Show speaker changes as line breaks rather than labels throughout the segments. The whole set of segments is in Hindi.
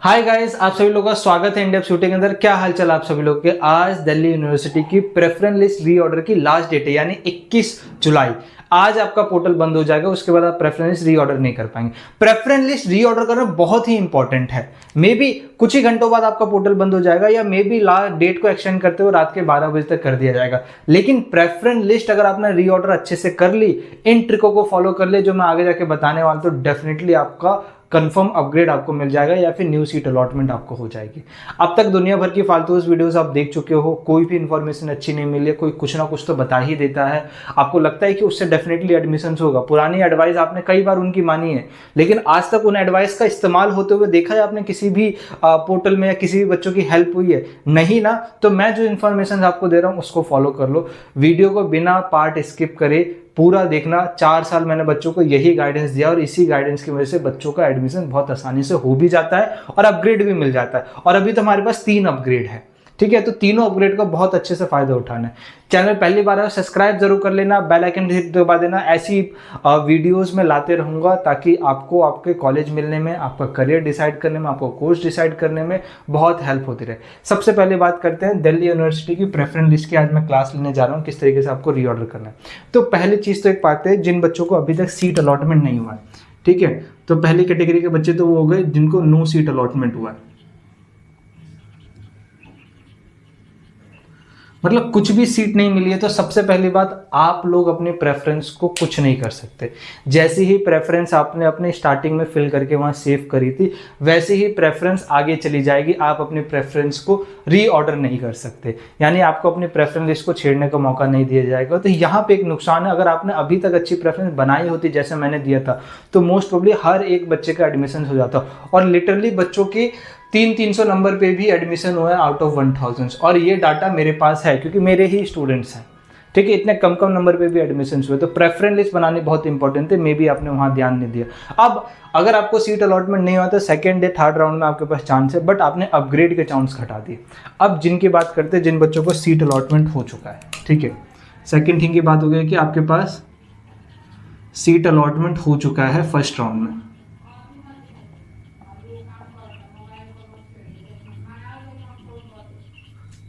हाय गाइस, आप सभी लोगों का स्वागत है इंडिया शूटिंग के अंदर। क्या हाल चाल आप सभी लोग के। आज दिल्ली यूनिवर्सिटी की प्रेफरेंस लिस्ट रीऑर्डर की लास्ट डेट है, यानी 21 जुलाई। आज आपका पोर्टल बंद हो जाएगा, उसके बाद आप प्रेफरेंस लिस्ट रीऑर्डर नहीं कर पाएंगे। प्रेफरेंस लिस्ट रीऑर्डर करना बहुत ही इंपॉर्टेंट है। मे बी कुछ ही घंटों बाद आपका पोर्टल बंद हो जाएगा, या मे बी लास्ट डेट को एक्सटेंड करते हुए रात के 12 बजे तक कर दिया जाएगा। लेकिन प्रेफरेंस लिस्ट अगर आपने रीऑर्डर अच्छे से कर ली, इन ट्रिकों को फॉलो कर ले जो मैं आगे जाके बताने वाला, तो डेफिनेटली आपका कंफर्म अपग्रेड आपको मिल जाएगा या फिर न्यू सीट अलॉटमेंट आपको हो जाएगी। अब तक दुनिया भर की फालतू वीडियोस आप देख चुके हो, कोई भी इंफॉर्मेशन अच्छी नहीं मिली है। कोई कुछ ना कुछ तो बता ही देता है, आपको लगता है कि उससे डेफिनेटली एडमिशन होगा। पुरानी एडवाइस आपने कई बार उनकी मानी है, लेकिन आज तक उन एडवाइस का इस्तेमाल होते हुए देखा है आपने किसी भी पोर्टल में, या किसी भी बच्चों की हेल्प हुई है? नहीं ना। तो मैं जो इन्फॉर्मेशन आपको दे रहा हूँ उसको फॉलो कर लो। वीडियो को बिना पार्ट स्किप करे पूरा देखना। 4 साल मैंने बच्चों को यही गाइडेंस दिया, और इसी गाइडेंस की वजह से बच्चों का एडमिशन बहुत आसानी से हो भी जाता है और अपग्रेड भी मिल जाता है। और अभी तो हमारे पास 3 अपग्रेड है, ठीक है? तो तीनों अपग्रेड का बहुत अच्छे से फायदा उठाना है। चैनल पहली बार है, सब्सक्राइब जरूर कर लेना, बेल आइकन दबा देना। ऐसी वीडियोस में लाते रहूंगा ताकि आपको आपके कॉलेज मिलने में, आपका करियर डिसाइड करने में, आपको कोर्स डिसाइड करने में बहुत हेल्प होती रहे। सबसे पहले बात करते हैं दिल्ली यूनिवर्सिटी की प्रेफरेंस लिस्ट की। आज मैं क्लास लेने जा रहा हूँ किस तरीके से आपको रीऑर्डर करना है। तो पहली चीज़ तो एक बात है, जिन बच्चों को अभी तक सीट अलॉटमेंट नहीं हुआ है, ठीक है, तो पहली कैटेगरी के बच्चे तो वो हो गए जिनको नो सीट अलॉटमेंट हुआ है। मतलब कुछ भी सीट नहीं मिली है, तो सबसे पहली बात, आप लोग अपने प्रेफरेंस को कुछ नहीं कर सकते। जैसी ही प्रेफरेंस आपने अपने स्टार्टिंग में फिल करके वहां सेव करी थी, वैसे ही प्रेफरेंस आगे चली जाएगी। आप अपने प्रेफरेंस को रीऑर्डर नहीं कर सकते, यानी आपको अपनी प्रेफरेंस लिस्ट को छेड़ने का मौका नहीं दिया जाएगा। तो यहाँ पे एक नुकसान है। अगर आपने अभी तक अच्छी प्रेफरेंस बनाई होती जैसे मैंने दिया था, तो मोस्ट प्रोबेबली हर एक बच्चे का एडमिशन हो जाता। और लिटरली बच्चों की 300 नंबर पे भी एडमिशन हुआ है आउट ऑफ 1000। और ये डाटा मेरे पास है क्योंकि मेरे ही स्टूडेंट्स हैं, ठीक है? इतने कम नंबर पे भी एडमिशन हुए। तो प्रेफरेंस लिस्ट बनानी बहुत इंपॉर्टेंट है, मे बी आपने वहाँ ध्यान नहीं दिया। अब अगर आपको सीट अलॉटमेंट नहीं हुआ तो सेकेंड या थर्ड राउंड में आपके पास चांस है, बट आपने अपग्रेड के चांस घटा दिए। अब जिनकी बात करते हैं, जिन बच्चों को सीट अलॉटमेंट हो चुका है, ठीक है, सेकेंड थिंग की बात हो गई कि आपके पास सीट अलॉटमेंट हो चुका है फर्स्ट राउंड में।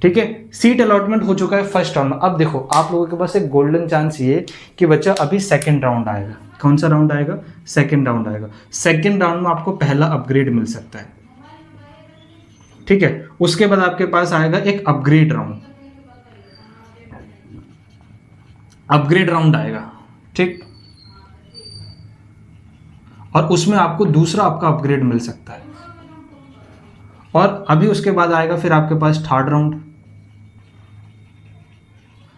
ठीक है, सीट अलॉटमेंट हो चुका है फर्स्ट राउंड में। अब देखो, आप लोगों के पास एक गोल्डन चांस ये कि बच्चा अभी सेकंड राउंड आएगा। कौन सा राउंड आएगा? सेकंड राउंड आएगा। सेकंड राउंड में आपको पहला अपग्रेड मिल सकता है, ठीक है? उसके बाद आपके पास आएगा एक अपग्रेड राउंड, अपग्रेड राउंड आएगा, ठीक, और उसमें आपको दूसरा आपका अपग्रेड मिल सकता है। और अभी उसके बाद आएगा फिर आपके पास थर्ड राउंड,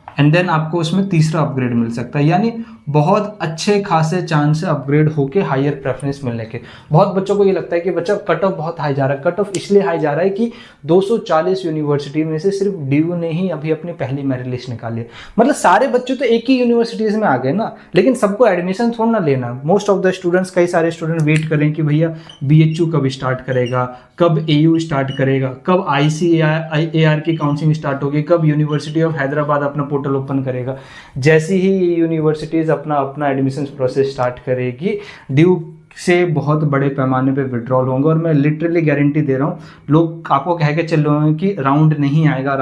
एंड देन आपको उसमें तीसरा अपग्रेड मिल सकता है। यानी बहुत अच्छे खासे चांस है अपग्रेड होके हायर प्रेफरेंस मिलने के। बहुत बच्चों को ये लगता है कि बच्चा कट ऑफ बहुत हाई जा रहा है। कट ऑफ इसलिए हाई जा रहा है कि 240 यूनिवर्सिटी में से सिर्फ डीयू ने ही अभी अपनी पहली मेरिट लिस्ट निकाली है। मतलब सारे बच्चे तो एक ही यूनिवर्सिटीज में आ गए ना, लेकिन सबको एडमिशन थोड़ा ना लेना। मोस्ट ऑफ द स्टूडेंट्स, कई सारे स्टूडेंट वेट करें कि भैया BHU कब स्टार्ट करेगा, कब AU स्टार्ट करेगा, कब ICAR की काउंसलिंग स्टार्ट होगी, कब यूनिवर्सिटी ऑफ हैदराबाद अपना पोर्टल ओपन करेगा। जैसे ही ये यूनिवर्सिटीज़ अपना एडमिशन प्रोसेस स्टार्ट करेगी, ड्यू से बहुत बड़े पैमाने पे विड्रॉल होंगे। और मैं लिटरली गारंटी दे रहा हूँ, लोग आपको कह के चल रहे होंगे कि राउंड नहीं आएगा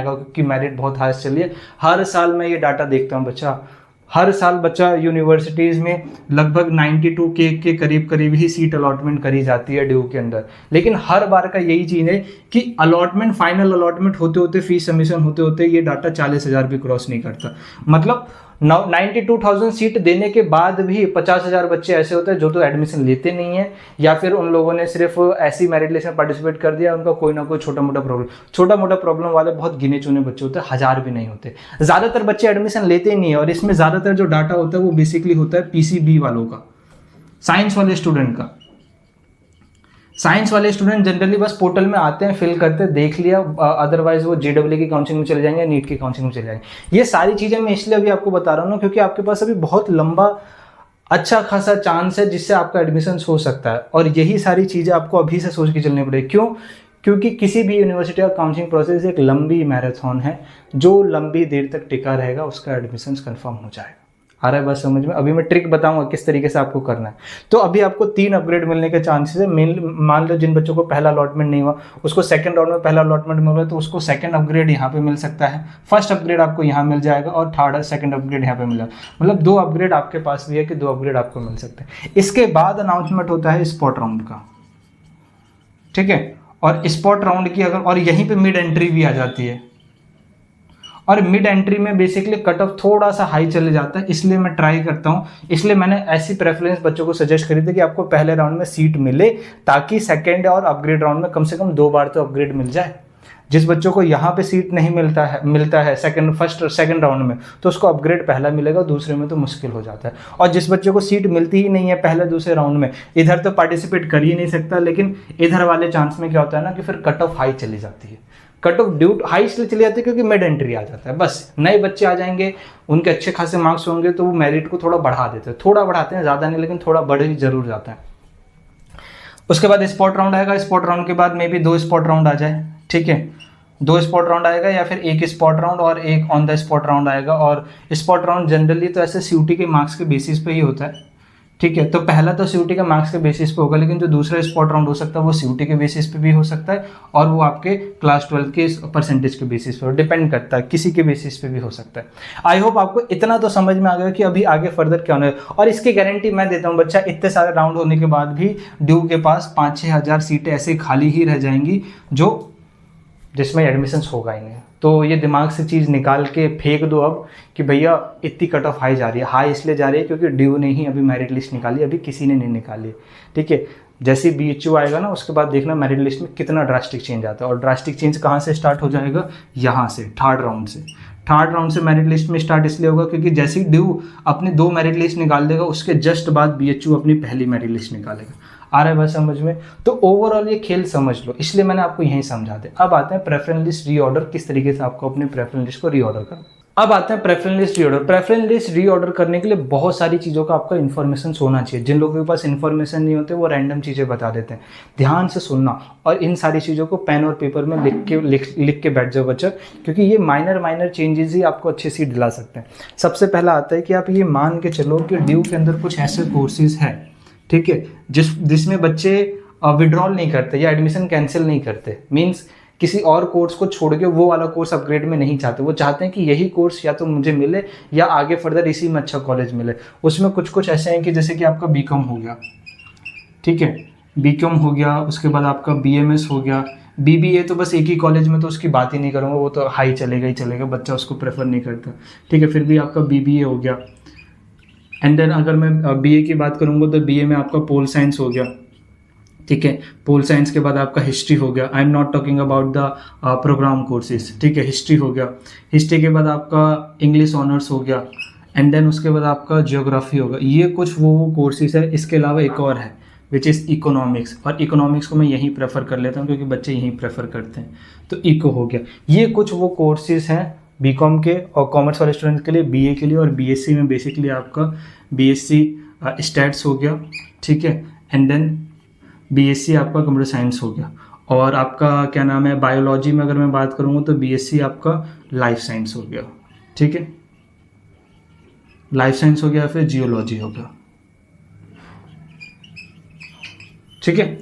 क्योंकि मेरिट बहुत हाई चली है। हर साल मैं ये डाटा देखता हूँ बच्चा, हर साल बच्चा यूनिवर्सिटीज़ में लगभग 92K के करीब ही सीट अलॉटमेंट करी जाती है ड्यू के अंदर। लेकिन हर बार का यही चीज़ है कि अलॉटमेंट, फाइनल अलॉटमेंट होते होते, फीस सबमिशन होते होते ये डाटा 40,000 भी क्रॉस नहीं करता। मतलब 92,000 सीट देने के बाद भी 50,000 बच्चे ऐसे होते हैं जो तो एडमिशन लेते नहीं है, या फिर उन लोगों ने सिर्फ ऐसी मेरिट लिस्ट में पार्टिसिपेट कर दिया, उनका कोई ना कोई छोटा मोटा प्रॉब्लम वाले बहुत गिने चुने बच्चे होते हैं, 1000 भी नहीं होते। ज़्यादातर बच्चे एडमिशन लेते ही नहीं है। और इसमें ज़्यादातर जो डाटा होता है वो बेसिकली होता है PCB वालों का, साइंस वाले स्टूडेंट का। साइंस वाले स्टूडेंट जनरली बस पोर्टल में आते हैं, फिल करते हैं, देख लिया, अदरवाइज वो JEE की काउंसलिंग में चले जाएंगे, नीट की काउंसलिंग में चले जाएंगे। ये सारी चीज़ें मैं इसलिए अभी आपको बता रहा हूँ ना, क्योंकि आपके पास अभी बहुत लंबा अच्छा खासा चांस है जिससे आपका एडमिशन हो सकता है। और यही सारी चीज़ें आपको अभी से सोच के चलनी पड़ेगी। क्यों? क्योंकि किसी भी यूनिवर्सिटी का काउंसलिंग प्रोसेस एक लंबी मैराथन है, जो लंबी देर तक टिका रहेगा उसका एडमिशन कन्फर्म हो जाएगा। आ रहा है बस समझ में। अभी मैं ट्रिक बताऊंगा किस तरीके से आपको करना है। तो अभी आपको 3 अपग्रेड मिलने के चांसेस है। मान लो जिन बच्चों को पहला अलॉटमेंट नहीं हुआ, उसको सेकंड राउंड में पहला अलॉटमेंट मिल रहा है, तो उसको सेकंड अपग्रेड यहाँ पे मिल सकता है, फर्स्ट अपग्रेड आपको यहाँ मिल जाएगा और थर्ड और सेकंड अपग्रेड यहाँ पे मिलेगा। मतलब 2 अपग्रेड आपके पास भी है कि 2 अपग्रेड आपको मिल सकते हैं। इसके बाद अनाउंसमेंट होता है स्पॉट राउंड का, ठीक है। और स्पॉट राउंड की अगर, और यहीं पे मिड एंट्री भी आ जाती है, और मिड एंट्री में बेसिकली कट ऑफ थोड़ा सा हाई चले जाता है, इसलिए मैं ट्राई करता हूँ, इसलिए मैंने ऐसी प्रेफरेंस बच्चों को सजेस्ट करी थी कि आपको पहले राउंड में सीट मिले, ताकि सेकेंड और अपग्रेड राउंड में कम से कम 2 बार तो अपग्रेड मिल जाए। जिस बच्चों को यहाँ पे सीट नहीं मिलता है फर्स्ट और सेकंड राउंड में, तो उसको अपग्रेड पहला मिलेगा, दूसरे में तो मुश्किल हो जाता है। और जिस बच्चे को सीट मिलती ही नहीं है पहले दूसरे राउंड में, इधर तो पार्टिसिपेट कर ही नहीं सकता, लेकिन इधर वाले चांस में क्या होता है ना कि फिर कट ऑफ हाई चली जाती है। कट ऑफ ड्यू हाई इसलिए चली जाती है क्योंकि मिड एंट्री आ जाता है। बस नए बच्चे आ जाएंगे, उनके अच्छे खासे मार्क्स होंगे, तो वो मेरिट को थोड़ा बढ़ा देते हैं, थोड़ा बढ़ाते हैं, ज़्यादा नहीं, लेकिन थोड़ा बढ़ ही जरूर जाता है। उसके बाद स्पॉट राउंड आएगा, स्पॉट राउंड के बाद मे बी 2 स्पॉट राउंड आ जाए, ठीक है। 2 स्पॉट राउंड आएगा या फिर 1 स्पॉट राउंड और 1 ऑन द स्पॉट राउंड आएगा। और स्पॉट राउंड जनरली तो ऐसे सीयूटी के मार्क्स के बेसिस पे ही होता है, ठीक है। तो पहला तो सीयूटी के मार्क्स के बेसिस पे होगा, लेकिन जो दूसरा स्पॉट राउंड हो सकता है वो सीयूटी के बेसिस पे भी हो सकता है, और वो आपके क्लास 12 के परसेंटेज के बेसिस पे डिपेंड करता है, किसी के बेसिस पे भी हो सकता है। आई होप आपको इतना तो समझ में आ गया कि अभी आगे फर्दर क्या होना है। और इसकी गारंटी मैं देता हूँ, बच्चा इतने सारे राउंड होने के बाद भी ड्यू के पास 5-6 हज़ार सीटें ऐसे खाली ही रह जाएंगी जिसमें एडमिशन्स होगा ही नहीं। तो ये दिमाग से चीज़ निकाल के फेंक दो अब कि भैया इतनी कट ऑफ हाई जा रही है। हाई इसलिए जा रही है क्योंकि ड्यू ने ही अभी मेरिट लिस्ट निकाली, अभी किसी ने नहीं निकाली, ठीक है। जैसे BHU आएगा ना, उसके बाद देखना मेरिट लिस्ट में कितना ड्रास्टिक चेंज आता है। और ड्रास्टिक चेंज कहाँ से स्टार्ट हो जाएगा? यहाँ से, थर्ड राउंड से मेरिट लिस्ट में स्टार्ट इसलिए होगा क्योंकि जैसे ही ड्यू अपनी 2 मेरिट लिस्ट निकाल देगा, उसके जस्ट बाद BHU अपनी पहली मेरिट लिस्ट निकालेगा। आ रहा है बात समझ में? तो ओवरऑल ये खेल समझ लो, इसलिए मैंने आपको यहीं समझा दिया। अब आते हैं प्रेफरेंस लिस्ट रीऑर्डर, किस तरीके से आपको अपने प्रेफरेंस लिस्ट को रीऑर्डर करना। अब आते हैं preference list reorder. Preference list reorder करने के लिए बहुत सारी चीज़ों का आपका इन्फॉर्मेशन होना चाहिए। जिन लोगों के पास इन्फॉर्मेशन नहीं होते वो रैंडम चीज़ें बता देते हैं। ध्यान से सुनना और इन सारी चीज़ों को पेन और पेपर में लिख के बैठ जाओ बच्चा, क्योंकि ये माइनर चेंजेस ही आपको अच्छे से दिला सकते हैं। सबसे पहला आता है कि आप ये मान के चलो कि ड्यू के अंदर कुछ ऐसे कोर्सेज हैं, ठीक है, जिसमें बच्चे विड्रॉल नहीं करते या एडमिशन कैंसिल नहीं करते। मीन्स किसी और कोर्स को छोड़ के वो वाला कोर्स अपग्रेड में नहीं चाहते, वो चाहते हैं कि यही कोर्स या तो मुझे मिले या आगे फर्दर इसी में अच्छा कॉलेज मिले। उसमें कुछ ऐसे हैं कि जैसे कि आपका बीकॉम हो गया, ठीक है, बीकॉम हो गया, उसके बाद आपका BMS हो गया, BBA तो बस एक ही कॉलेज में, तो उसकी बात ही नहीं करूँगा, वो तो हाई चलेगा ही चलेगा, बच्चा उसको प्रेफर नहीं करता, ठीक है। फिर भी आपका BBA हो गया। एंड देन अगर मैं BA की बात करूँगा तो BA में आपका पोल साइंस हो गया, ठीक है। पोल साइंस के बाद आपका हिस्ट्री हो गया। I am not talking about the programme courses, ठीक है। हिस्ट्री हो गया। हिस्ट्री के बाद आपका इंग्लिश ऑनर्स हो गया। एंड देन उसके बाद आपका जियोग्राफी होगा। ये कुछ वो कोर्सेज है। इसके अलावा एक और है विच इज़ इकोनॉमिक्स, और इकोनॉमिक्स को मैं यहीं प्रेफर कर लेता हूँ क्योंकि बच्चे यहीं प्रेफर करते हैं, तो इको हो गया। ये कुछ वो कोर्सेज हैं बीकॉम के और कॉमर्स वाले स्टूडेंट्स के लिए, BA के लिए। और BSc में बेसिकली आपका BSc स्टैट्स हो गया, ठीक है। एंड देन BSc आपका कंप्यूटर साइंस हो गया। और आपका क्या नाम है, बायोलॉजी में अगर मैं बात करूँगा तो BSc आपका लाइफ साइंस हो गया, ठीक है। लाइफ साइंस हो गया, फिर जियोलॉजी हो गया, ठीक है।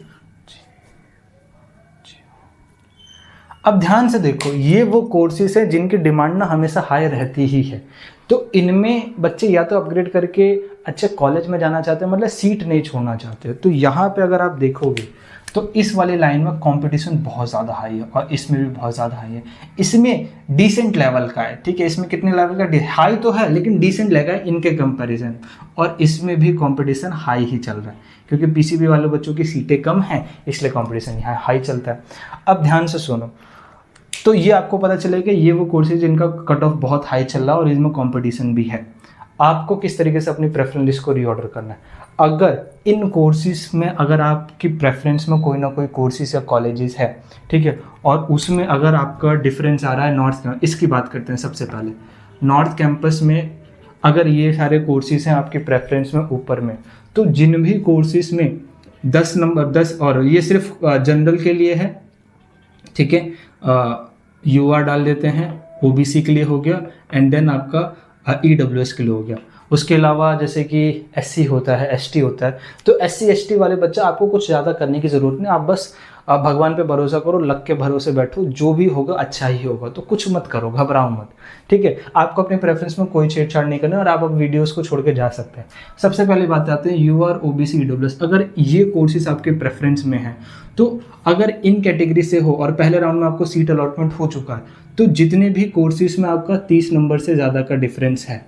अब ध्यान से देखो, ये वो कोर्सेज है जिनकी डिमांड ना हमेशा हाई रहती ही है। तो इनमें बच्चे या तो अपग्रेड करके अच्छे कॉलेज में जाना चाहते हैं, मतलब सीट नहीं छोड़ना चाहते। तो यहाँ पे अगर आप देखोगे तो इस वाली लाइन में कंपटीशन बहुत ज़्यादा हाई है, और इसमें भी बहुत ज़्यादा हाई है। इसमें डिसेंट लेवल का है, ठीक है। इसमें कितने लेवल का, हाई तो है लेकिन डिसेंट लेवल है इनके कंपैरिजन। और इसमें भी कंपटीशन हाई ही चल रहा है क्योंकि PCB वाले बच्चों की सीटें कम हैं, इसलिए कंपटीशन यहाँ हाई चलता है। अब ध्यान से सुनो, तो ये आपको पता चलेगा ये वो कोर्सेज जिनका कट ऑफ बहुत हाई चल रहा है और इसमें कंपटीशन भी है। आपको किस तरीके से अपनी प्रेफरेंस लिस्ट को रीऑर्डर करना है। अगर इन कोर्सेज में, अगर आपकी प्रेफरेंस में कोई ना कोई कोर्सेज या कॉलेजेस है, ठीक है, और उसमें अगर आपका डिफरेंस आ रहा है नॉर्थ, इसकी बात करते हैं सबसे पहले। नॉर्थ कैंपस में अगर ये सारे कोर्सेज हैं आपकी प्रेफरेंस में ऊपर में, तो जिन भी कोर्सेज में 10 और ये सिर्फ जनरल के लिए है, ठीक है, UR डाल देते हैं, OBC के लिए हो गया, एंड देन आपका EWS के लिए हो गया। उसके अलावा जैसे कि SC होता है, ST होता है, तो SC ST वाले बच्चा आपको कुछ ज़्यादा करने की ज़रूरत नहीं, आप बस आप भगवान पे भरोसा करो, लग के भरोसे बैठो, जो भी होगा अच्छा ही होगा, तो कुछ मत करो, घबराओ मत, ठीक है। आपको अपने प्रेफरेंस में कोई छेड़छाड़ नहीं करना और आप अब वीडियोस को छोड़ के जा सकते हैं। सबसे पहली बात आते हैं UR OBC EWS, अगर ये कोर्सेज आपके प्रेफरेंस में हैं, तो अगर इन कैटेगरी से हो और पहले राउंड में आपको सीट अलॉटमेंट हो चुका है, तो जितने भी कोर्सेज में आपका 30 नंबर से ज़्यादा का डिफरेंस है,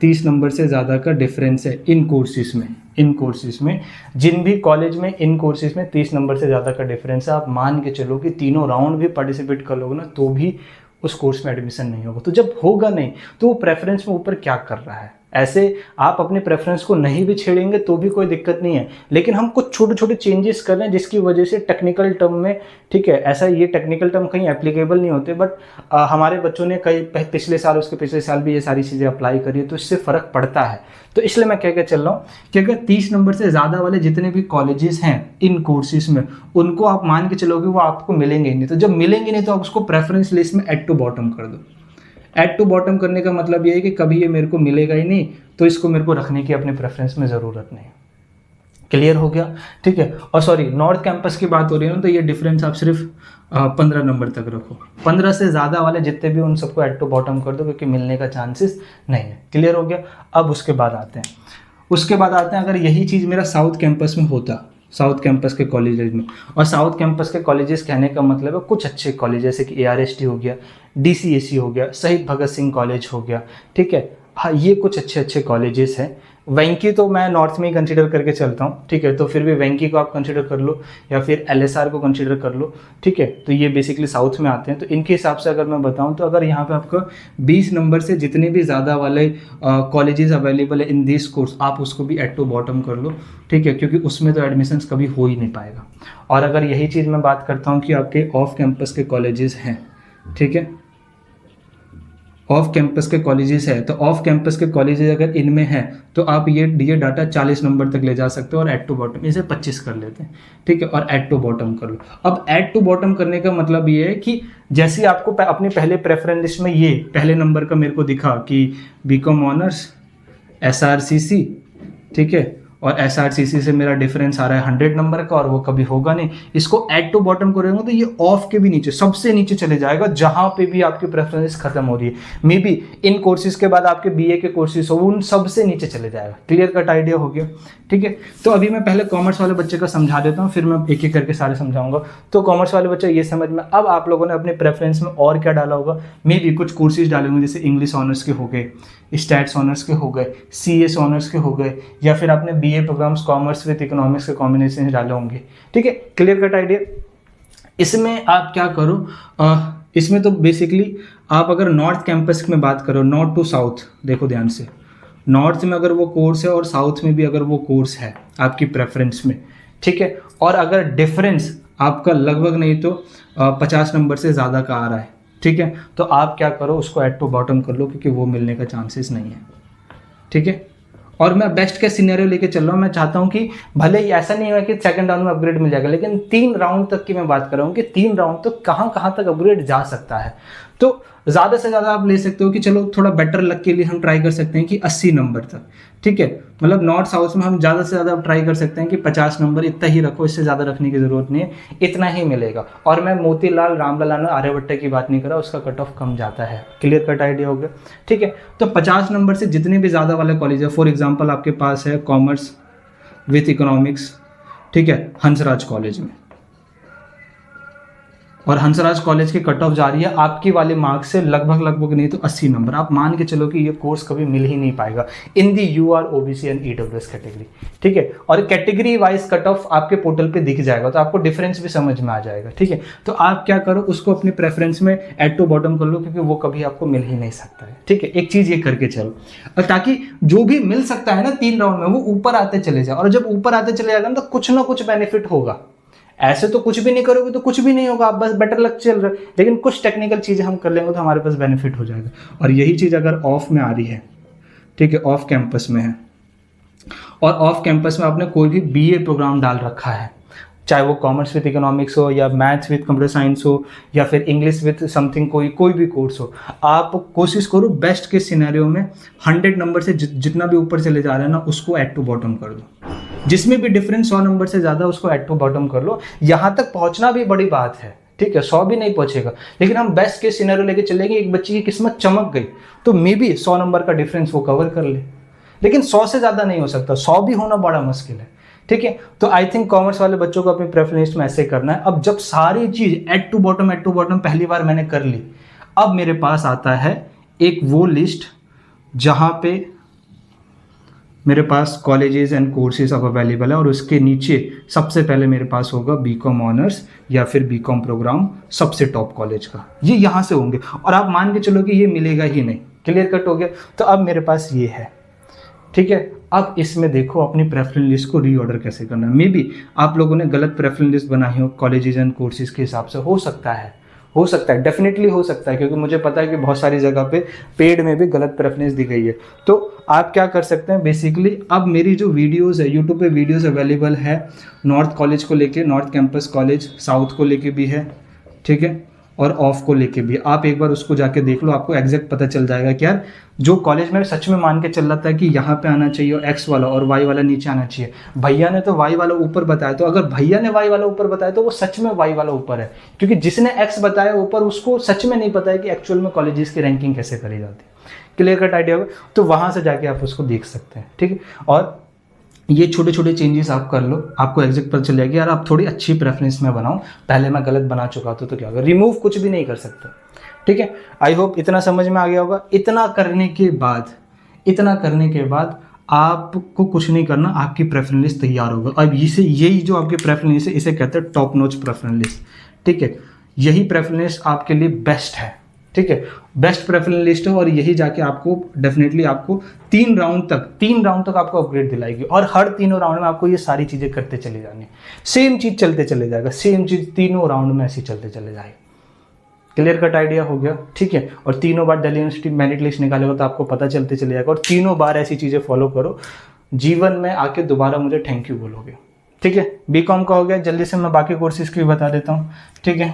30 नंबर से ज़्यादा का डिफरेंस है इन कोर्सेज में, जिन भी कॉलेज में इन कोर्सेज में 30 नंबर से ज़्यादा का डिफरेंस है, आप मान के चलो कि तीनों राउंड भी पार्टिसिपेट कर लोगे ना, तो भी उस कोर्स में एडमिशन नहीं होगा। तो जब होगा नहीं तो वो प्रेफरेंस में ऊपर क्या कर रहा है? ऐसे आप अपने प्रेफरेंस को नहीं भी छेड़ेंगे तो भी कोई दिक्कत नहीं है, लेकिन हम कुछ छोटे छोटे चेंजेस कर रहे हैं जिसकी वजह से टेक्निकल टर्म में, ठीक है, ऐसा ये टेक्निकल टर्म कहीं एप्लीकेबल नहीं होते, बट हमारे बच्चों ने कई पिछले साल, उसके पिछले साल भी ये सारी चीज़ें अप्लाई करी है, तो इससे फ़र्क पड़ता है। तो इसलिए मैं कह के चल रहा हूँ कि अगर 30 नंबर से ज़्यादा वाले जितने भी कॉलेजेस हैं इन कोर्सेज में, उनको आप मान के चलोगे वो आपको मिलेंगे ही नहीं। तो जब मिलेंगे नहीं तो आप उसको प्रेफरेंस लिस्ट में ऐड टू बॉटम कर दो। ऐड टू बॉटम करने का मतलब ये है कि कभी ये मेरे को मिलेगा ही नहीं, तो इसको मेरे को रखने की अपने प्रेफरेंस में ज़रूरत नहीं। क्लियर हो गया, ठीक है। और सॉरी, नॉर्थ कैंपस की बात हो रही है ना, तो ये डिफरेंस आप सिर्फ 15 नंबर तक रखो। 15 से ज़्यादा वाले जितने भी, उन सबको ऐड टू बॉटम कर दो, क्योंकि मिलने का चांसेस नहीं है। क्लियर हो गया। अब उसके बाद आते हैं अगर यही चीज़ मेरा साउथ कैंपस में होता, साउथ कैंपस के कॉलेजेस में, और साउथ कैंपस के कॉलेजेस कहने का मतलब है कुछ अच्छे कॉलेज जैसे कि ARST हो गया, DCAC हो गया, शहीद भगत सिंह कॉलेज हो गया, ठीक है, हाँ, ये कुछ अच्छे कॉलेजेस हैं। वेंकी तो मैं नॉर्थ में ही कंसीडर करके चलता हूँ, ठीक है, तो फिर भी वेंकी को आप कंसीडर कर लो या फिर LSR को कंसीडर कर लो, ठीक है, तो ये बेसिकली साउथ में आते हैं। तो इनके हिसाब से अगर मैं बताऊँ तो अगर यहाँ पे आपको 20 नंबर से जितने भी ज़्यादा वाले कॉलेजेस अवेलेबल है इन दिस कोर्स, आप उसको भी ऐड टू बॉटम कर लो, ठीक है, क्योंकि उसमें तो एडमिशन्स कभी हो ही नहीं पाएगा। और अगर यही चीज़ मैं बात करता हूँ कि आपके ऑफ कैंपस के कॉलेजेस हैं, ठीक है, ऑफ कैंपस के कॉलेजेस है, तो ऑफ कैंपस के कॉलेजेस अगर इनमें हैं तो आप ये डाटा 40 नंबर तक ले जा सकते हो और ऐड टू बॉटम इसे 25 कर लेते हैं, ठीक है, और ऐड टू बॉटम कर लो। अब ऐड टू बॉटम करने का मतलब ये है कि जैसे आपको अपने पहले प्रेफरेंस लिस्ट में ये पहले नंबर का मेरे को दिखा कि BCom ऑनर्स SRCC, ठीक है, और SRCC से मेरा डिफरेंस आ रहा है 100 नंबर का और वो कभी होगा नहीं, इसको ऐड टू बॉटम करेंगे तो ये ऑफ के भी नीचे, सबसे नीचे चले जाएगा जहां पे भी आपकी प्रेफरेंस खत्म हो रही है। मे बी इन कोर्सेज के बाद आपके BA के कोर्सेज हो, उन सबसे नीचे चले जाएगा। क्लियर कट आइडिया हो गया, ठीक है। तो अभी मैं पहले कॉमर्स वाले बच्चे का समझा देता हूँ, फिर मैं एक एक करके सारे समझाऊंगा। तो कॉमर्स वाले बच्चे ये समझ में, अब आप लोगों ने अपने प्रेफरेंस में और क्या डाला होगा, मे बी कुछ कोर्सेज डाले होंगे, जैसे इंग्लिश ऑनर्स के हो गए, स्टैट्स ऑनर्स के हो गए, CS ऑनर्स के हो गए, या फिर आपने BA programmes commerce with economics के कॉम्बिनेशन डाले होंगे, ठीक है। Clear cut idea. इसमें आप क्या करो, इसमें तो बेसिकली आप अगर नॉर्थ कैंपस में बात करो, नॉर्थ टू साउथ, देखो ध्यान से, नॉर्थ में अगर वो कोर्स है और साउथ में भी अगर वो कोर्स है आपकी प्रेफरेंस में, ठीक है, और अगर डिफरेंस आपका लगभग नहीं तो 50 नंबर से ज़्यादा का आ रहा है, ठीक है, तो आप क्या करो, उसको ऐड टू बॉटम कर लो, क्योंकि वो मिलने का चांसेस नहीं है, ठीक है। और मैं बेस्ट के सिनेरियो लेके चल रहा हूँ, मैं चाहता हूँ कि भले ही ऐसा नहीं हो कि सेकंड राउंड में अपग्रेड मिल जाएगा, लेकिन 3 राउंड तक की मैं बात कर रहा हूँ कि 3 राउंड तक कहाँ तक अपग्रेड जा सकता है। तो ज़्यादा से ज़्यादा आप ले सकते हो कि चलो थोड़ा बेटर लक के लिए हम ट्राई कर सकते हैं कि 80 नंबर तक, ठीक है, मतलब नॉर्थ साउथ में हम ज़्यादा से ज़्यादा ट्राई कर सकते हैं कि 50 नंबर इतना ही रखो, इससे ज़्यादा रखने की ज़रूरत नहीं है, इतना ही मिलेगा। और मैं मोतीलाल रामलाल आर्यभट्ट की बात नहीं कर रहा, उसका कट ऑफ कम जाता है। क्लियर कट आइडिया हो गया, ठीक है। तो 50 नंबर से जितने भी ज़्यादा वाले कॉलेज है, फॉर एग्जाम्पल आपके पास है कॉमर्स विथ इकोनॉमिक्स, ठीक है, हंसराज कॉलेज में, और हंसराज कॉलेज की कट ऑफ जा रही है आपकी वाले मार्क्स से लगभग नहीं तो 80 नंबर। आप मान के चलो कि ये कोर्स कभी मिल ही नहीं पाएगा इन दी UR OBC and EWS category, ठीक है। और कैटेगरी वाइज कट ऑफ आपके पोर्टल पे दिख जाएगा, तो आपको डिफरेंस भी समझ में आ जाएगा, ठीक है। तो आप क्या करो, उसको अपनी प्रेफरेंस में ऐड टू बॉटम कर लो, क्योंकि वो कभी आपको मिल ही नहीं सकता है, ठीक है। एक चीज़ ये करके चलो, और ताकि जो भी मिल सकता है ना 3 राउंड में, वो ऊपर आते चले जाए, और जब ऊपर आते चले जाएगा ना, तो कुछ ना कुछ बेनिफिट होगा। ऐसे तो कुछ भी नहीं करोगे तो कुछ भी नहीं होगा, आप बस बेटर लक चल रहा है, लेकिन कुछ टेक्निकल चीज़ें हम कर लेंगे तो हमारे पास बेनिफिट हो जाएगा। और यही चीज़ अगर ऑफ में आ रही है, ठीक है, ऑफ कैंपस में है, और ऑफ कैंपस में आपने कोई भी BA प्रोग्राम डाल रखा है, चाहे वो कॉमर्स विद इकोनॉमिक्स हो या मैथ्स विद कंप्यूटर साइंस हो या फिर इंग्लिश विद समथिंग कोई भी कोर्स हो, आप कोशिश करो बेस्ट के सिनेरियो में 100 नंबर से जितना भी ऊपर चले जा रहे हैं ना उसको ऐड टू बॉटम कर दो। जिसमें भी डिफरेंस 100 नंबर से ज़्यादा उसको ऐड टू बॉटम कर लो। यहाँ तक पहुँचना भी बड़ी बात है, ठीक है, 100 भी नहीं पहुंचेगा, लेकिन हम बेस्ट के सिनेरियो लेके चलेंगे, एक बच्चे की किस्मत चमक गई तो मे बी 100 नंबर का डिफरेंस वो कवर कर ले, लेकिन 100 से ज़्यादा नहीं हो सकता, 100 भी होना बड़ा मुश्किल है, ठीक है। तो आई थिंक कॉमर्स वाले बच्चों को अपनी प्रेफरेंस में ऐसे करना है। अब जब सारी चीज़ ऐड टू बॉटम पहली बार मैंने कर ली, अब मेरे पास आता है एक वो लिस्ट जहाँ पे मेरे पास कॉलेजेस एंड कोर्सेज अब अवेलेबल है और उसके नीचे सबसे पहले मेरे पास होगा बीकॉम ऑनर्स या फिर बीकॉम प्रोग्राम सबसे टॉप कॉलेज का, ये यहाँ से होंगे और आप मान के चलो कि ये मिलेगा ही नहीं। क्लियर कट हो गया। तो अब मेरे पास ये है, ठीक है। अब इसमें देखो अपनी प्रेफरेंस लिस्ट को रीऑर्डर कैसे करना है। मे बी आप लोगों ने गलत प्रेफरेंस लिस्ट बनाई हो कॉलेजेस एंड कोर्सेज के हिसाब से, हो सकता है, डेफिनेटली हो सकता है, क्योंकि मुझे पता है कि बहुत सारी जगह पे पेड में भी गलत प्रेफरेंस दी गई है। तो आप क्या कर सकते हैं, बेसिकली अब मेरी जो वीडियोस है यूट्यूब पे वीडियोस अवेलेबल है नॉर्थ कॉलेज को लेके, नॉर्थ कैंपस कॉलेज, साउथ को लेके भी है, ठीक है, और ऑफ को लेके भी। आप एक बार उसको जाके देख लो, आपको एग्जैक्ट पता चल जाएगा कि यार जो कॉलेज में सच में मान के चल रहा था कि यहाँ पे आना चाहिए और एक्स वाला और वाई वाला नीचे आना चाहिए, भैया ने तो वाई वाला ऊपर बताया, तो अगर भैया ने वाई वाला ऊपर बताया तो वो सच में वाई वाला ऊपर है, क्योंकि जिसने एक्स बताया ऊपर उसको सच में नहीं पता है कि एक्चुअल में कॉलेजेस की रैंकिंग कैसे करी जाती है। क्लियर कट आइडिया होगा, तो वहाँ से जाके आप उसको देख सकते हैं, ठीक है। और ये छोटे छोटे चेंजेस आप कर लो, आपको एग्जैक्ट पता चल जाएगी यार आप थोड़ी अच्छी प्रेफरेंस में बनाओ, पहले मैं गलत बना चुका था तो क्या होगा, रिमूव कुछ भी नहीं कर सकते, ठीक है। आई होप इतना समझ में आ गया होगा। इतना करने के बाद आपको कुछ नहीं करना, आपकी प्रेफरेंस लिस्ट तैयार होगा। अब यही जो आपकी प्रेफरेंस लिस्ट है इसे कहते हैं टॉप नॉच प्रेफरेंस लिस्ट, ठीक है। यही प्रेफरेंस लिस्ट आपके लिए बेस्ट है, ठीक है, बेस्ट प्रेफरेंस लिस्ट है और यही जाके आपको डेफिनेटली आपको 3 राउंड तक आपको अपग्रेड दिलाएगी और हर तीनों राउंड में आपको ये सारी चीज़ें करते चले जानी, सेम चीज़ चलते चले जाएगा, सेम चीज़ तीनों राउंड में ऐसी चलते चले जाएगी। क्लियर कट आइडिया हो गया, ठीक है। और तीनों बार दिल्ली यूनिवर्सिटी मेरिट लिस्ट निकालेगा तो आपको पता चलते चले जाएगा और तीनों बार ऐसी चीज़ें फॉलो करो, जीवन में आके दोबारा मुझे थैंक यू बोलोगे, ठीक है। बीकॉम का हो गया, जल्दी से मैं बाकी कोर्सेज की भी बता देता हूँ, ठीक है।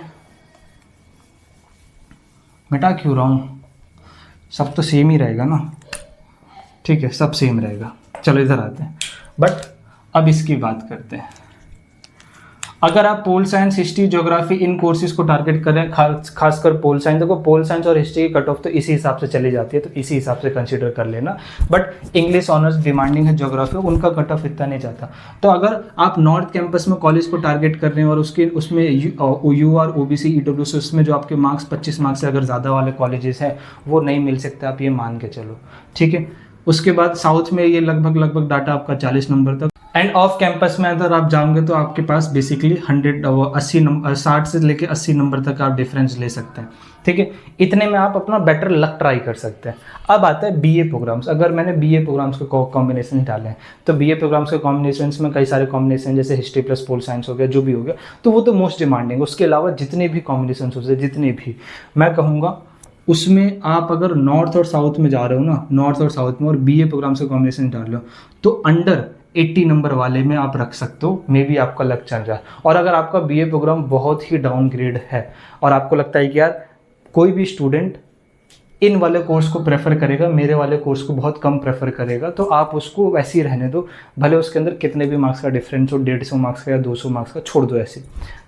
मिटा क्यों रहा हूँ, सब तो सेम ही रहेगा ना, ठीक है, सब सेम रहेगा। चलो इधर आते हैं, बट अब इसकी बात करते हैं। अगर आप पोल साइंस, हिस्ट्री, ज्योग्राफी इन कोर्सेज को टारगेट करें, खासकर पोल साइंस, देखो पोल साइंस और हिस्ट्री की कट ऑफ तो इसी हिसाब से चली जाती है, तो इसी हिसाब से कंसीडर कर लेना। बट इंग्लिश ऑनर्स डिमांडिंग है, ज्योग्राफी उनका कट ऑफ इतना नहीं जाता। तो अगर आप नॉर्थ कैंपस में कॉलेज को टारगेट कर रहे हैं और उसमें यू आर OBC EWC उसमें जो आपके मार्क्स 25 मार्क्स से अगर ज़्यादा वाले कॉलेजेस हैं वो नहीं मिल सकते, आप ये मान के चलो, ठीक है। उसके बाद साउथ में ये लगभग डाटा आपका 40 नंबर तक, एंड ऑफ कैंपस में अगर आप जाओगे तो आपके पास बेसिकली 60 से लेके 80 नंबर तक आप डिफरेंस ले सकते हैं, ठीक है। इतने में आप अपना बेटर लक ट्राई कर सकते हैं। अब आता है BA प्रोग्राम्स। अगर मैंने BA प्रोग्राम्स के कॉम्बिनेशन डाले हैं तो BA प्रोग्राम्स के कॉम्बिनेशन में कई सारे कॉम्बिनेशन जैसे हिस्ट्री प्लस पोल साइंस हो गया, जो भी हो गया, तो वो तो मोस्ट डिमांडिंग। उसके अलावा जितने भी कॉम्बिनेशन हो सकते, जितने भी मैं कहूँगा उसमें आप अगर नॉर्थ और साउथ में जा रहे हो ना, नॉर्थ और साउथ में और BA प्रोग्राम से कॉम्बिनेशन डाल लो तो अंडर 80 नंबर वाले में आप रख सकते हो, मे बी आपका लक चल रहा है। और अगर आपका BA प्रोग्राम बहुत ही डाउनग्रेड है और आपको लगता है कि यार कोई भी स्टूडेंट इन वाले कोर्स को प्रेफर करेगा, मेरे वाले कोर्स को बहुत कम प्रेफर करेगा, तो आप उसको वैसे ही रहने दो, भले उसके अंदर कितने भी मार्क्स का डिफरेंस हो, 150 मार्क्स का या 200 मार्क्स का, छोड़ दो ऐसे,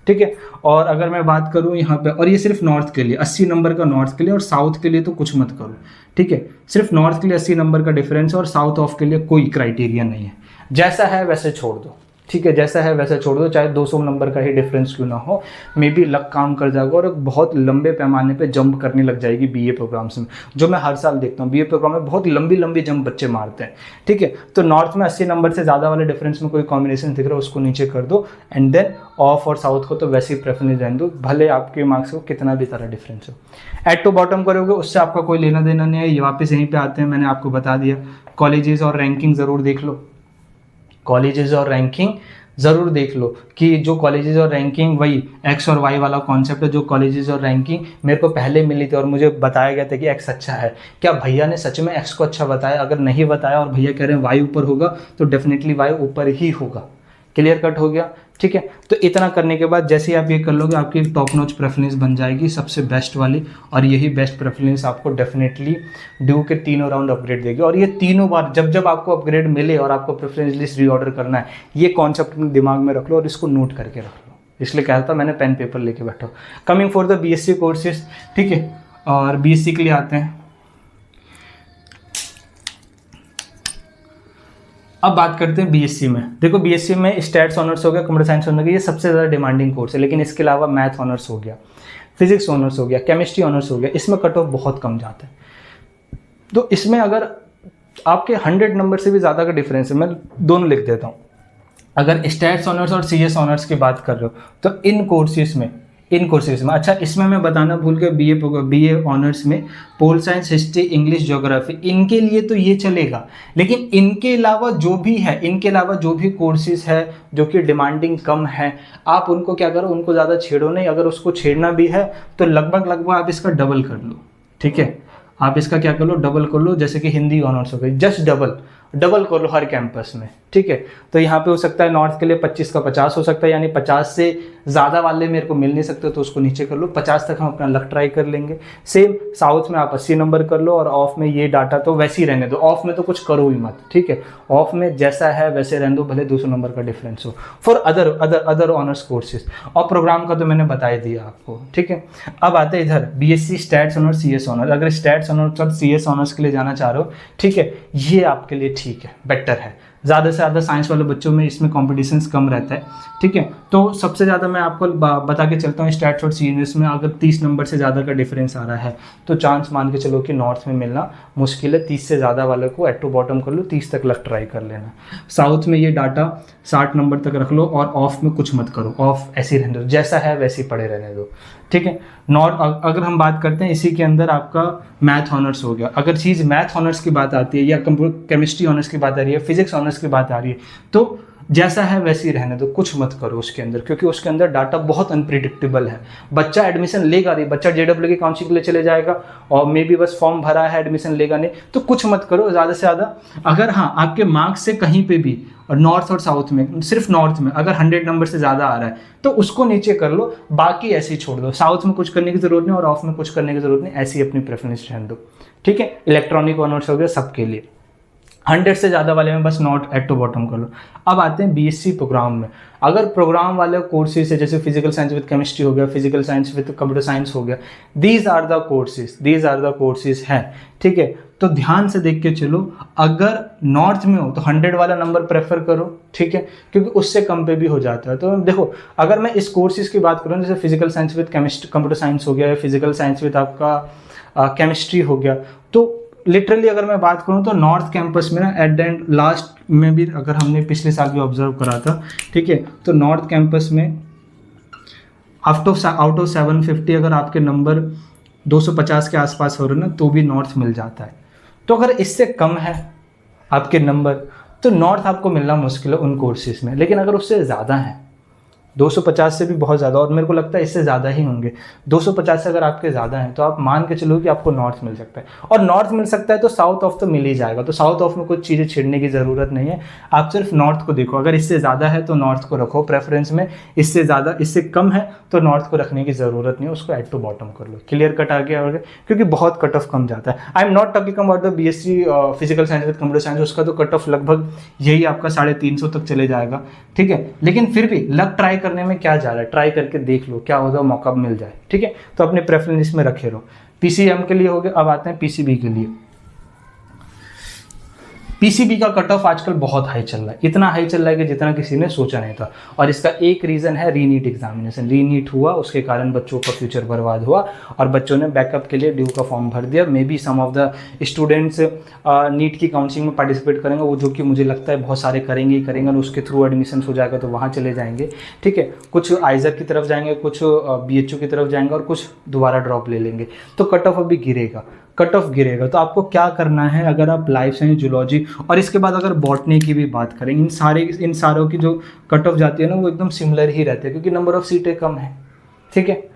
ठीक है। और अगर मैं बात करूँ यहाँ पे, और ये सिर्फ नॉर्थ के लिए 80 नंबर का नॉर्थ के लिए, और साउथ के लिए तो कुछ मत करो, ठीक है। सिर्फ नॉर्थ के लिए 80 नंबर का डिफरेंस और साउथ ऑफ के लिए कोई क्राइटेरिया नहीं है, जैसा है वैसे छोड़ दो, ठीक है, जैसा है वैसे छोड़ दो, चाहे 200 नंबर का ही डिफरेंस क्यों ना हो, मे बी लक काम कर जाएगा और बहुत लंबे पैमाने पे जंप करने लग जाएगी BA प्रोग्राम्स में, जो मैं हर साल देखता हूँ। BA प्रोग्राम में बहुत लंबी जंप बच्चे मारते हैं, ठीक है। तो नॉर्थ में 80 नंबर से ज़्यादा वाले डिफरेंस में कोई कॉम्बिनेशन दिख रहा है उसको नीचे कर दो, एंड देन ऑफ और साउथ को तो वैसे ही प्रेफरेंस रहने दो, भले आपके मार्क्स को कितना भी सारा डिफरेंस हो। एड टू बॉटम करोगे उससे आपका कोई लेना देना नहीं है। ये वापस यहीं पे आते हैं, मैंने आपको बता दिया, कॉलेजेस और रैंकिंग ज़रूर देख लो, कॉलेजेस और रैंकिंग ज़रूर देख लो कि जो कॉलेजेस और रैंकिंग, वही एक्स और वाई वाला कॉन्सेप्ट है। जो कॉलेजेस और रैंकिंग मेरे को पहले मिली थी और मुझे बताया गया था कि एक्स अच्छा है, क्या भैया ने सच में एक्स को अच्छा बताया? अगर नहीं बताया और भैया कह रहे हैं वाई ऊपर होगा तो डेफिनेटली वाई ऊपर ही होगा। क्लियर कट हो गया, ठीक है। तो इतना करने के बाद जैसे ही आप ये कर लोगे आपकी टॉप नॉच प्रेफरेंस बन जाएगी, सबसे बेस्ट वाली, और यही बेस्ट प्रेफरेंस आपको डेफिनेटली ड्यू के तीनों राउंड अपग्रेड देगी। और ये तीनों बार जब जब आपको अपग्रेड मिले और आपको प्रेफरेंस लिस्ट रीऑर्डर करना है, ये कॉन्सेप्ट दिमाग में रख लो और इसको नोट करके रख लो। इसलिए कहा था मैंने पेन पेपर लेके बैठा। Coming for the BSc courses, ठीक है, और बीएससी के लिए आते हैं। अब बात करते हैं बीएससी में। देखो बीएससी में स्टैट्स ऑनर्स हो गया, कंप्यूटर साइंस ऑनर्स हो गया, ये सबसे ज़्यादा डिमांडिंग कोर्स है। लेकिन इसके अलावा मैथ ऑनर्स हो गया, फिजिक्स ऑनर्स हो गया, केमिस्ट्री ऑनर्स हो गया, इसमें कट ऑफ बहुत कम जाता है। तो इसमें अगर आपके 100 नंबर से भी ज़्यादा का डिफरेंस है, मैं दोनों लिख देता हूँ। अगर स्टैट्स ऑनर्स और सीएस ऑनर्स की बात कर रहे हो तो इन कोर्सेज में अच्छा, इसमें मैं बताना भूल गया, बीए ऑनर्स में pol science, history, English, geography, इनके लिए तो ये चलेगा। लेकिन इनके अलावा जो भी कोर्सेज है जो कि डिमांडिंग कम है, आप उनको क्या करो, उनको ज़्यादा छेड़ो नहीं। अगर उसको छेड़ना भी है तो लगभग आप इसका डबल कर लो, ठीक है। आप इसका क्या कर लो, डबल कर लो। जैसे कि हिंदी ऑनर्स हो गई, जस्ट डबल कर लो हर कैंपस में, ठीक है। तो यहाँ पे हो सकता है नॉर्थ के लिए 25 का 50 हो सकता है, यानी 50 से ज़्यादा वाले मेरे को मिल नहीं सकते, तो उसको नीचे कर लो। 50 तक हम अपना लक ट्राई कर लेंगे। सेम साउथ में आप 80 नंबर कर लो, और ऑफ में ये डाटा तो वैसे ही रहने दो, ऑफ में तो कुछ करो ही मत, ठीक है। ऑफ में जैसा है वैसे रहने दो, भले 200 नंबर का डिफरेंस हो फॉर अदर ऑनर्स कोर्सेज। और प्रोग्राम का तो मैंने बता ही दिया आपको, ठीक है। अब आते हैं इधर BSc stats honours, CS honours. अगर स्टैट्स ऑनर्स और सीएस ऑनर्स के लिए जाना चाह रहे हो, ठीक है, ये आपके लिए ठीक है, बेटर है। ज़्यादा से ज़्यादा साइंस वाले बच्चों में इसमें कॉम्पिटिशन्स कम रहता है, ठीक है। तो सबसे ज़्यादा मैं आपको बता के चलता हूँ, स्टैट्स और सीएस में अगर 30 नंबर से ज़्यादा का डिफरेंस आ रहा है तो चांस मान के चलो कि नॉर्थ में मिलना मुश्किल है। 30 से ज़्यादा वाले को एट टू बॉटम कर लो, 30 तक लग ट्राई कर लेना। साउथ में ये डाटा 60 नंबर तक रख लो, और ऑफ में कुछ मत करो, ऑफ ऐसे ही रहने दो, जैसा है वैसे ही पड़े रहने दो, ठीक है। नॉर्थ अगर हम बात करते हैं, इसी के अंदर आपका मैथ ऑनर्स हो गया। अगर चीज़ मैथ ऑनर्स की बात आती है, या केमिस्ट्री ऑनर्स की बात आ रही है, फिजिक्स ऑनर्स की बात आ रही है, तो जैसा है वैसे ही रहने दो, कुछ मत करो उसके अंदर, क्योंकि उसके अंदर डाटा बहुत अनप्रिडिक्टेबल है। बच्चा एडमिशन लेगा नहीं, बच्चा जेडब्ल्यू की काउंसलिंग के लिए चले जाएगा और मे बी बस फॉर्म भरा है, एडमिशन लेगा नहीं, तो कुछ मत करो ज़्यादा से ज़्यादा। अगर हाँ आपके मार्क्स से कहीं पे भी, और नॉर्थ और साउथ में, सिर्फ नॉर्थ में अगर 100 नंबर से ज़्यादा आ रहा है तो उसको नीचे कर लो, बाकी ऐसे ही छोड़ दो। साउथ में कुछ करने की ज़रूरत नहीं और ऑफ में कुछ करने की ज़रूरत नहीं, ऐसी अपनी प्रेफरेंस रहने दो, ठीक है। इलेक्ट्रॉनिक ऑनर्स हो गया सबके लिए, 100 से ज़्यादा वाले में बस नॉट एट टू बॉटम कर लो। अब आते हैं बीएससी प्रोग्राम में। अगर प्रोग्राम वाले कोर्सेज है, जैसे फिजिकल साइंस विद केमिस्ट्री हो गया, physical science with computer science हो गया, दीज आर द कोर्सेज हैं, ठीक है। तो ध्यान से देख के चलो, अगर नॉर्थ में हो तो 100 वाला नंबर प्रेफर करो, ठीक है, क्योंकि उससे कम पे भी हो जाता है। तो देखो, अगर मैं इस कोर्सेज की बात करूँ, जैसे physical science with chemistry computer science हो गया, या फिजिकल साइंस विद आपका केमिस्ट्री हो गया, तो लिटरली अगर मैं बात करूं तो नॉर्थ कैंपस में ना एट द एंड लास्ट में भी, अगर हमने पिछले साल भी ऑब्जर्व करा था, ठीक है, तो नॉर्थ कैंपस में आउट ऑफ 750 अगर आपके नंबर 250 के आसपास हो रहे ना, तो भी नॉर्थ मिल जाता है। तो अगर इससे कम है आपके नंबर तो नॉर्थ आपको मिलना मुश्किल है उन कोर्सेज में। लेकिन अगर उससे ज़्यादा है, 250 से भी बहुत ज़्यादा, और मेरे को लगता है इससे ज़्यादा ही होंगे, 250 से अगर आपके ज़्यादा हैं, तो आप मान के चलो कि आपको नॉर्थ मिल सकता है। और नॉर्थ मिल सकता है तो साउथ ऑफ तो मिल ही जाएगा, तो साउथ ऑफ में कुछ चीज़ें छेड़ने की ज़रूरत नहीं है, आप सिर्फ नॉर्थ को देखो। अगर इससे ज़्यादा है तो नॉर्थ को रखो प्रेफरेंस में, इससे ज़्यादा, इससे कम है तो नॉर्थ को रखने की ज़रूरत नहीं है, उसको एड टू बॉटम कर लो। क्लियर कट आ गया, क्योंकि बहुत कट ऑफ कम जाता है। आई am not talking about the BSc physical science with computer science, उसका तो कट ऑफ लगभग यही आपका 350 तक चले जाएगा, ठीक है। लेकिन फिर भी लक ट्राई करने में क्या जा रहा है, ट्राई करके देख लो, क्या होगा, मौका मिल जाए, ठीक है। तो अपने प्रेफरेंस में रखे रहो। पीसीएम के लिए हो गया। अब आते हैं पीसीबी के लिए। पीसीबी का कट ऑफ आजकल बहुत हाई चल रहा है, इतना हाई चल रहा है कि जितना किसी ने सोचा नहीं था। और इसका एक रीज़न है रीनीट एग्जामिनेशन। रीनीट हुआ, उसके कारण बच्चों का फ्यूचर बर्बाद हुआ और बच्चों ने बैकअप के लिए ड्यू का फॉर्म भर दिया। Maybe some of the students NEET की काउंसलिंग में पार्टिसिपेट करेंगे, वो जो कि मुझे लगता है बहुत सारे करेंगे ही करेंगे, और उसके थ्रू एडमिशन हो जाएगा तो वहाँ चले जाएंगे, ठीक है। कुछ आइजर की तरफ जाएंगे, कुछ बीएचयू की तरफ जाएंगे, और कुछ दोबारा ड्रॉप ले लेंगे। तो कट ऑफ अभी गिरेगा, कट ऑफ गिरेगा। तो आपको क्या करना है, अगर आप लाइफ साइंस, जूलॉजी, और इसके बाद अगर बॉटनी की भी बात करें, इन सारों की जो कट ऑफ जाती है ना, वो एकदम सिमिलर ही रहते हैं, क्योंकि नंबर ऑफ सीटें कम है, ठीक है।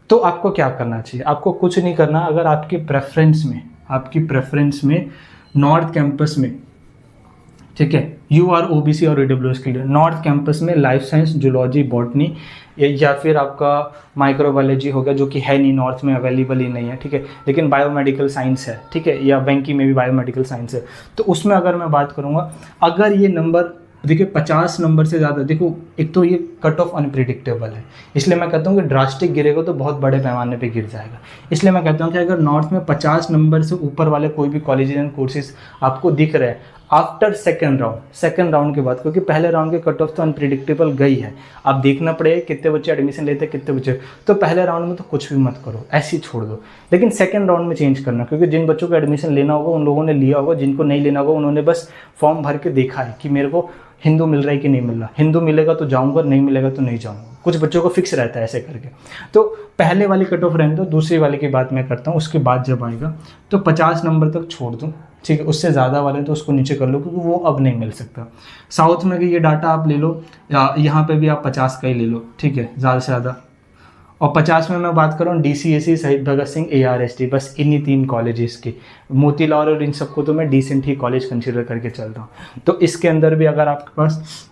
तो आपको क्या करना चाहिए, आपको कुछ नहीं करना। अगर आपकी प्रेफरेंस में नॉर्थ कैंपस में, ठीक है, यू आर ओबीसी और ईडब्ल्यूएस के लिए। नॉर्थ कैंपस में लाइफ साइंस, जूलॉजी, बॉटनी या फिर आपका माइक्रोबायोलॉजी हो गया, जो कि है नहीं, नॉर्थ में अवेलेबल ही नहीं है, ठीक है, लेकिन बायोमेडिकल साइंस है, ठीक है, या वेंकी में भी बायोमेडिकल साइंस है। तो उसमें अगर मैं बात करूँगा, अगर ये नंबर देखिए 50 नंबर से ज़्यादा, देखो एक तो ये कट ऑफ अनप्रिडिक्टेबल है, इसलिए मैं कहता हूँ कि ड्रास्टिक गिरेगा तो बहुत बड़े पैमाने पे गिर जाएगा। इसलिए मैं कहता हूँ कि अगर नॉर्थ में 50 नंबर से ऊपर वाले कोई भी कॉलेजेस एंड कोर्सेज आपको दिख रहे हैं आफ्टर सेकेंड राउंड के बाद, क्योंकि पहले राउंड के कट ऑफ तो अनप्रिडिक्टेबल गई है, अब देखना पड़ेगा कितने बच्चे एडमिशन लेते हैं, कितने बच्चे, तो पहले राउंड में तो कुछ भी मत करो, ऐसे ही छोड़ दो, लेकिन सेकंड राउंड में चेंज करना, क्योंकि जिन बच्चों को एडमिशन लेना होगा उन लोगों ने लिया होगा, जिनको नहीं लेना होगा उन्होंने बस फॉर्म भर के देखा है कि मेरे को हिंदू मिल रहा है कि नहीं मिल रहा, हिंदू मिलेगा तो जाऊंगा, नहीं मिलेगा तो नहीं जाऊंगा, कुछ बच्चों को फिक्स रहता है ऐसे करके। तो पहले वाली कट ऑफ रहने दो, दूसरी वाले की बात मैं करता हूँ, उसके बाद जब आएगा तो 50 नंबर तक छोड़ दूँ, ठीक है, उससे ज़्यादा वाले तो उसको नीचे कर लो, क्योंकि वो अब नहीं मिल सकता। साउथ में भी ये डाटा आप ले लो, यहाँ पे भी आप 50 का ही ले लो, ठीक है, ज़्यादा से ज़्यादा। और 50 में मैं बात करूँ DCSE, शहीद भगत सिंह, ARST, बस इन्हीं 3 कॉलेजेस की, मोतीलाल और इन सबको तो मैं डिसेंट ही कॉलेज कंसिडर करके चल रहा हूँ। तो इसके अंदर भी अगर आपके पास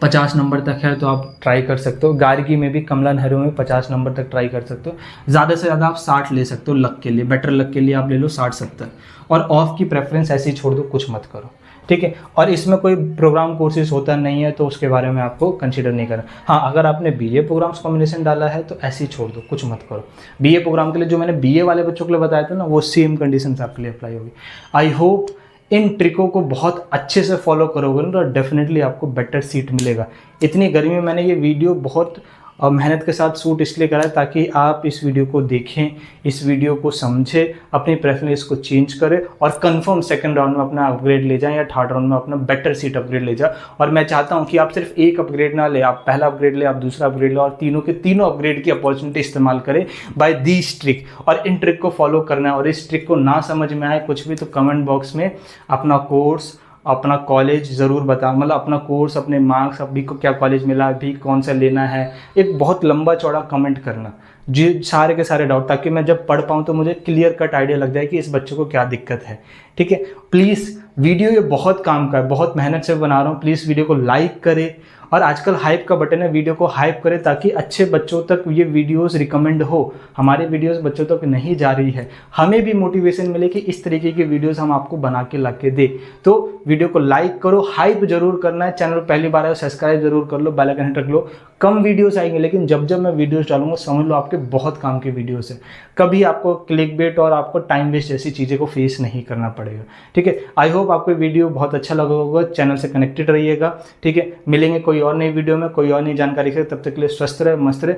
50 नंबर तक है तो आप ट्राई कर सकते हो। गार्गी में भी, कमला नेहरू में 50 नंबर तक ट्राई कर सकते हो। ज़्यादा से ज़्यादा आप 60 ले सकते हो लक के लिए, बेटर लक के लिए आप ले लो 60-70, और ऑफ की प्रेफरेंस ऐसे ही छोड़ दो, कुछ मत करो, ठीक है। और इसमें कोई प्रोग्राम कोर्सेज होता नहीं है तो उसके बारे में आपको कंसीडर नहीं करना। हाँ, अगर आपने BA प्रोग्राम्स कॉम्बिनेशन डाला है तो ऐसे ही छोड़ दो, कुछ मत करो। BA प्रोग्राम के लिए जो मैंने BA वाले बच्चों के लिए बताया था ना, वो सेम कंडीशन आपके लिए अप्लाई होगी। आई होप इन ट्रिकों को बहुत अच्छे से फॉलो करोगे ना तो डेफिनेटली आपको बेटर सीट मिलेगा। इतनी गर्मी में मैंने ये वीडियो बहुत मेहनत के साथ शूट इसलिए करा है ताकि आप इस वीडियो को देखें, इस वीडियो को समझें, अपनी प्रेफरेंस को चेंज करें और कंफर्म सेकंड राउंड में अपना अपग्रेड ले जाएं या थर्ड राउंड में अपना बेटर सीट अपग्रेड ले जाएं। और मैं चाहता हूं कि आप सिर्फ एक अपग्रेड ना ले, आप पहला अपग्रेड ले, आप दूसरा अपग्रेड ले, और तीनों के तीनों अपग्रेड की अपॉर्चुनिटी इस्तेमाल करें बाय दिस ट्रिक। और इन ट्रिक को फॉलो करना है, और इस ट्रिक को ना समझ में आए कुछ भी तो कमेंट बॉक्स में अपना कोर्स, अपना कॉलेज ज़रूर बता, मतलब अपना कोर्स, अपने मार्क्स, अभी को क्या कॉलेज मिला, अभी कौन सा लेना है, एक बहुत लंबा चौड़ा कमेंट करना जी, सारे के सारे डाउट, ताकि मैं जब पढ़ पाऊँ तो मुझे क्लियर कट आइडिया लग जाए कि इस बच्चे को क्या दिक्कत है, ठीक है। प्लीज़ वीडियो ये बहुत काम का है, बहुत मेहनत से बना रहा हूँ, प्लीज़ वीडियो को लाइक करें, और आजकल हाइप का बटन है, वीडियो को हाइप करें ताकि अच्छे बच्चों तक ये वीडियोस रिकमेंड हो। हमारे वीडियोस बच्चों तक नहीं जा रही है, हमें भी मोटिवेशन मिले कि इस तरीके की वीडियोस हम आपको बना के ला के दे। तो वीडियो को लाइक करो, हाइप जरूर करना है, चैनल पहली बार है सब्सक्राइब जरूर कर लो, बेल आइकन हिट रख लो। कम वीडियोस आएंगे, लेकिन जब जब मैं वीडियोस डालूंगा समझ लो आपके बहुत काम की वीडियोस है। कभी आपको क्लिकबेट और आपको टाइम वेस्ट जैसी चीज़ें को फेस नहीं करना पड़ेगा, ठीक है। आई होप आपको वीडियो बहुत अच्छा लगा होगा, चैनल से कनेक्टेड रहिएगा, ठीक है। मिलेंगे कोई और नई वीडियो में, कोई और नई जानकारी से, तब तक के लिए स्वस्थ रहे, मस्त रहे।